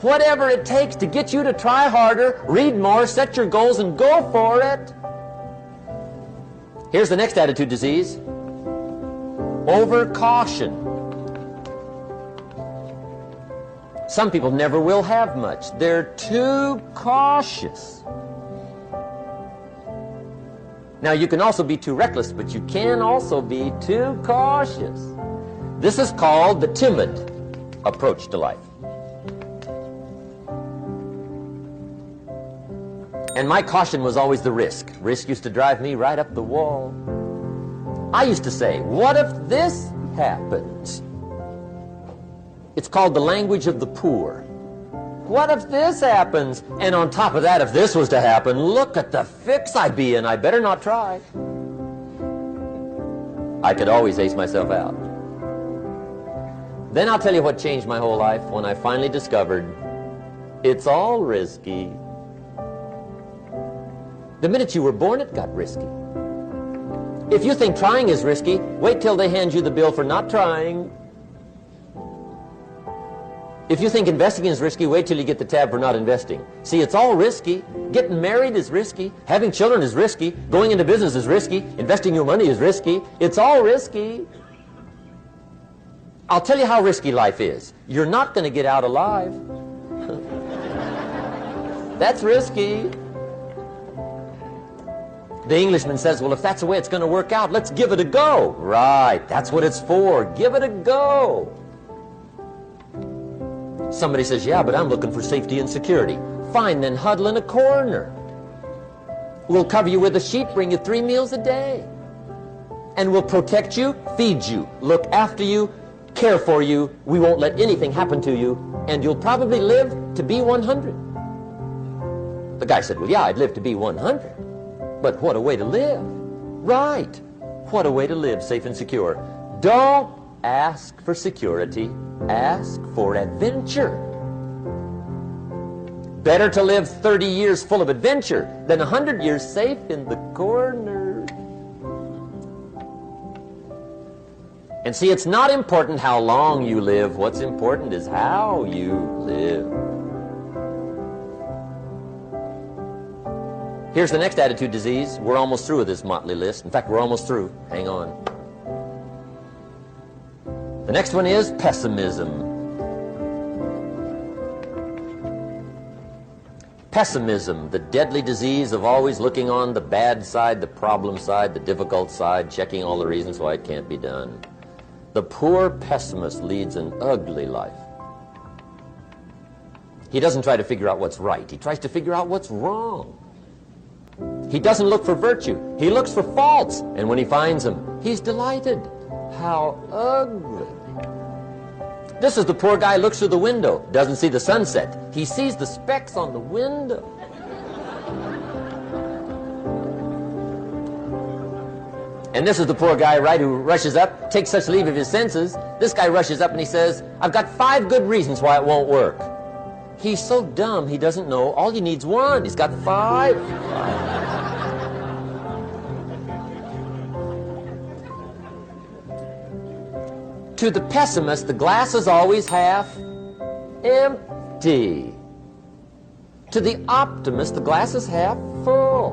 whatever it takes to get you to try harder, read more, set your goals, and go for it. Here's the next attitude disease. Over-caution. Some people never will have much. They're too cautious. Now, you can also be too reckless, but you can also be too cautious. This is called the timid approach to life. And my caution was always the risk. Risk used to drive me right up the wall. I used to say, what if this happens? It's called the language of the poor. What if this happens? And on top of that, if this was to happen, look at the fix I'd be in. I better not try. I could always ace myself out. Then I'll tell you what changed my whole life when I finally discovered it's all risky. The minute you were born, it got risky. If you think trying is risky, wait till they hand you the bill for not trying. If you think investing is risky, wait till you get the tab for not investing. See, it's all risky. Getting married is risky. Having children is risky. Going into business is risky. Investing your money is risky. It's all risky. I'll tell you how risky life is. You're not going to get out alive. That's risky. The Englishman says, well, if that's the way it's going to work out, let's give it a go. Right, that's what it's for. Give it a go. Somebody says, yeah, but I'm looking for safety and security. Fine, then huddle in a corner. We'll cover you with a sheet, bring you 3 meals a day. And we'll protect you, feed you, look after you, care for you. We won't let anything happen to you. And you'll probably live to be 100. The guy said, well, yeah, I'd live to be 100. But what a way to live. Right. What a way to live, safe and secure. Don't ask for security. Ask for adventure. Better to live 30 years full of adventure than 100 years safe in the corner. And see, it's not important how long you live. What's important is how you live. Here's the next attitude disease. We're almost through with this motley list. In fact, we're almost through. Hang on. The next one is pessimism. Pessimism, the deadly disease of always looking on the bad side, the problem side, the difficult side, checking all the reasons why it can't be done. The poor pessimist leads an ugly life. He doesn't try to figure out what's right. He tries to figure out what's wrong. He doesn't look for virtue. He looks for faults. And when he finds them, he's delighted. How ugly. This is the poor guy who looks through the window, doesn't see the sunset. He sees the specks on the window. And this is the poor guy, right, who rushes up, takes such leave of his senses. This guy rushes up and he says, I've got 5 good reasons why it won't work. He's so dumb he doesn't know all you need's 1. He's got 5. To the pessimist, the glass is always half empty. To the optimist, the glass is half full.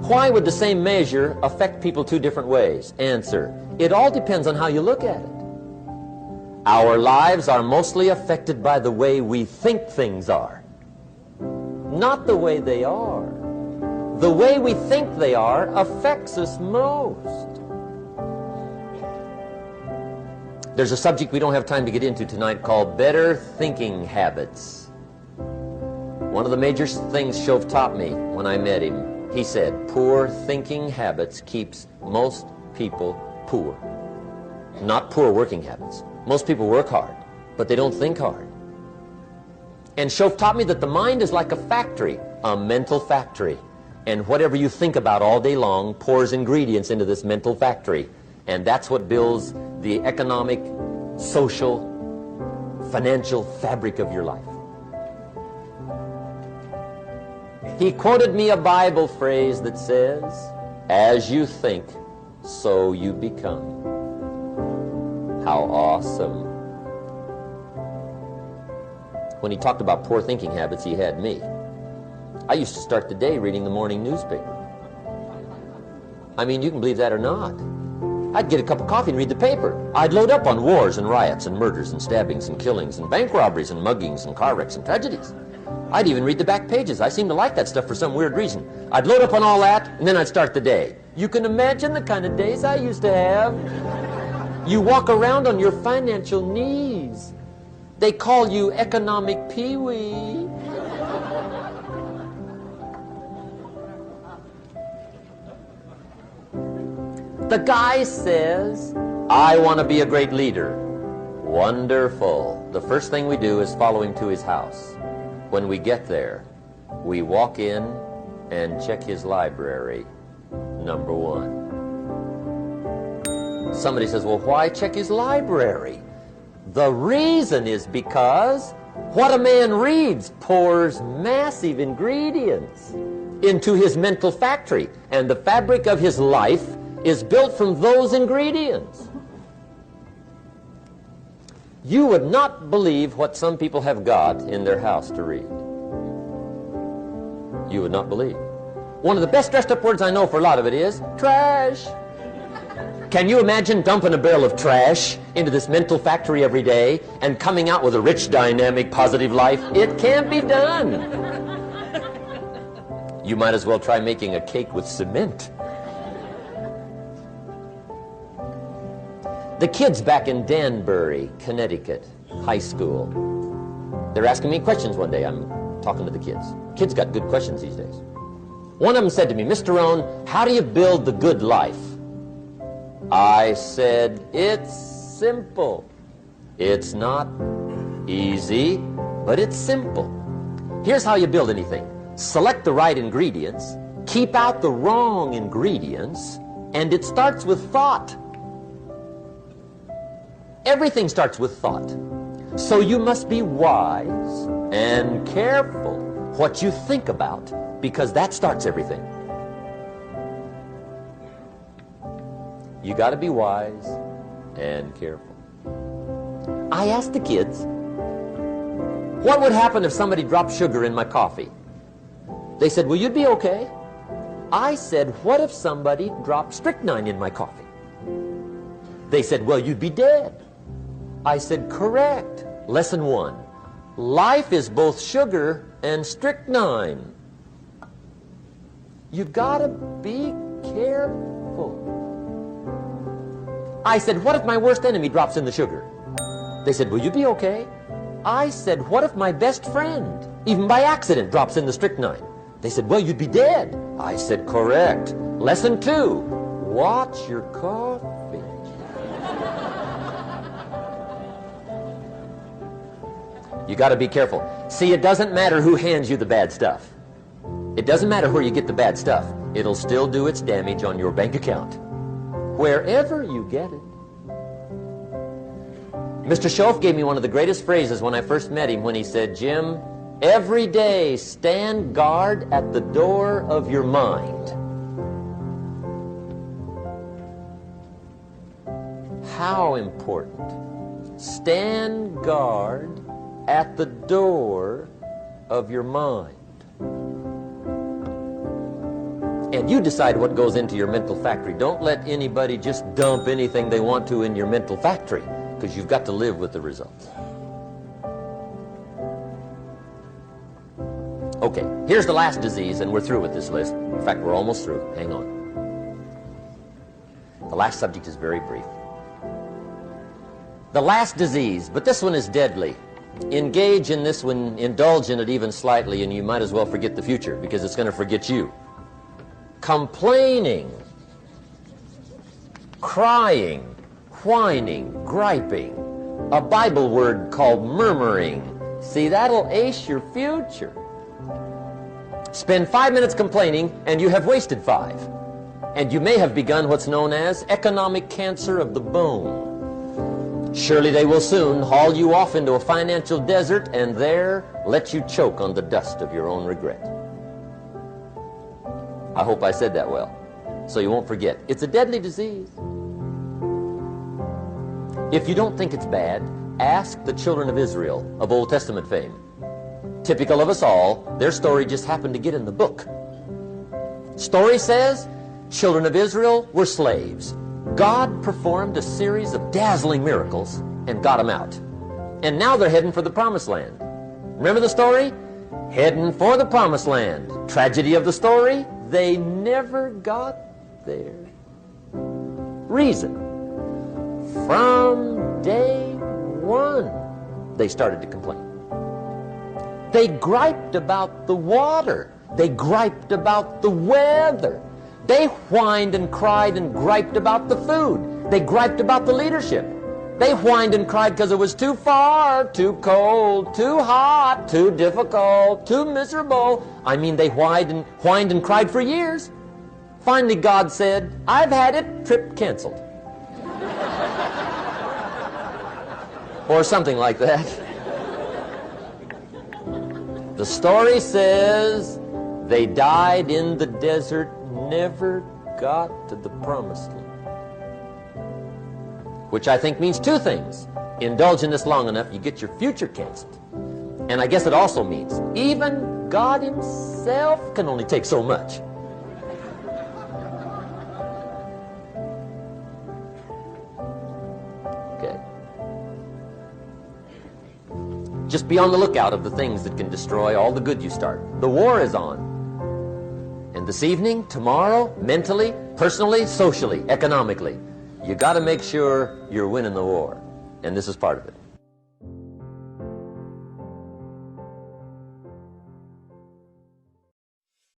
Why would the same measure affect people 2 different ways? Answer, it all depends on how you look at it. Our lives are mostly affected by the way we think things are, not the way they are. The way we think they are affects us most. There's a subject we don't have time to get into tonight called better thinking habits. One of the major things Shove taught me when I met him, he said, poor thinking habits keeps most people poor. Not poor working habits. Most people work hard, but they don't think hard. And Shove taught me that the mind is like a factory, a mental factory. And whatever you think about all day long pours ingredients into this mental factory. And that's what builds the economic, social, financial fabric of your life. He quoted me a Bible phrase that says, as you think, so you become. How awesome. When he talked about poor thinking habits, he had me. I used to start the day reading the morning newspaper. I mean, you can believe that or not. I'd get a cup of coffee and read the paper. I'd load up on wars and riots and murders and stabbings and killings and bank robberies and muggings and car wrecks and tragedies. I'd even read the back pages. I seem to like that stuff for some weird reason. I'd load up on all that, and then I'd start the day. You can imagine the kind of days I used to have. You walk around on your financial knees. They call you economic peewee. The guy says, I want to be a great leader. Wonderful. The first thing we do is follow him to his house. When we get there, we walk in and check his library, number one. Somebody says, well, why check his library? The reason is because what a man reads pours massive ingredients into his mental factory, and the fabric of his life is built from those ingredients. You would not believe what some people have got in their house to read. You would not believe. One of the best dressed up words I know for a lot of it is trash. Can you imagine dumping a barrel of trash into this mental factory every day and coming out with a rich, dynamic, positive life? It can't be done. You might as well try making a cake with cement. The kids back in Danbury, Connecticut, high school, they're asking me questions one day. I'm talking to the kids. Kids got good questions these days. One of them said to me, Mr. Rohn, how do you build the good life? I said, it's simple. It's not easy, but it's simple. Here's how you build anything. Select the right ingredients, keep out the wrong ingredients, and it starts with thought. Everything starts with thought. So you must be wise and careful what you think about, because that starts everything. You got to be wise and careful. I asked the kids, what would happen if somebody dropped sugar in my coffee? They said, well, you'd be okay. I said, what if somebody dropped strychnine in my coffee? They said, well, you'd be dead. I said, correct. Lesson one. Life is both sugar and strychnine. You gotta be careful. I said, what if my worst enemy drops in the sugar? They said, will you be okay? I said, what if my best friend, even by accident, drops in the strychnine? They said, well, you'd be dead. I said, correct. Lesson two. Watch your coffee. You got to be careful. See, it doesn't matter who hands you the bad stuff. It doesn't matter where you get the bad stuff. It'll still do its damage on your bank account, wherever you get it. Mr. Schoaf gave me one of the greatest phrases when I first met him when he said, Jim, every day stand guard at the door of your mind. How important. Stand guard at the door of your mind. And you decide what goes into your mental factory. Don't let anybody just dump anything they want to in your mental factory, because you've got to live with the results. Okay, here's the last disease, and we're through with this list. In fact, we're almost through. Hang on. The last subject is very brief. The last disease, but this one is deadly. Engage in this one, indulge in it even slightly, and you might as well forget the future, because it's going to forget you. Complaining, crying, whining, griping. A Bible word called murmuring. See, that'll ace your future. Spend 5 minutes complaining, and you have wasted 5. And you may have begun what's known as economic cancer of the bone. Surely they will soon haul you off into a financial desert and there let you choke on the dust of your own regret. I hope I said that well, so you won't forget. It's a deadly disease. If you don't think it's bad, Ask the children of Israel of Old Testament fame. Typical of us all, their story just happened to get in the book. Story says, children of Israel were slaves. God performed a series of dazzling miracles and got them out. And now they're heading for the promised land. Remember the story? Heading for the promised land. Tragedy of the story, they never got there. Reason. From day one, they started to complain. They griped about the water. They griped about the weather. They whined and cried and griped about the food. They griped about the leadership. They whined and cried because it was too far, too cold, too hot, too difficult, too miserable. I mean, they whined and cried for years. Finally, God said, I've had it, trip canceled. Or something like that. The story says they died in the desert, never got to the promised land. Which I think means two things. Indulge in this long enough, you get your future canceled. And I guess it also means even God himself can only take so much. Okay. Just be on the lookout of the things that can destroy all the good you start. The war is on. And this evening, tomorrow, mentally, personally, socially, economically, you got to make sure you're winning the war. And this is part of it.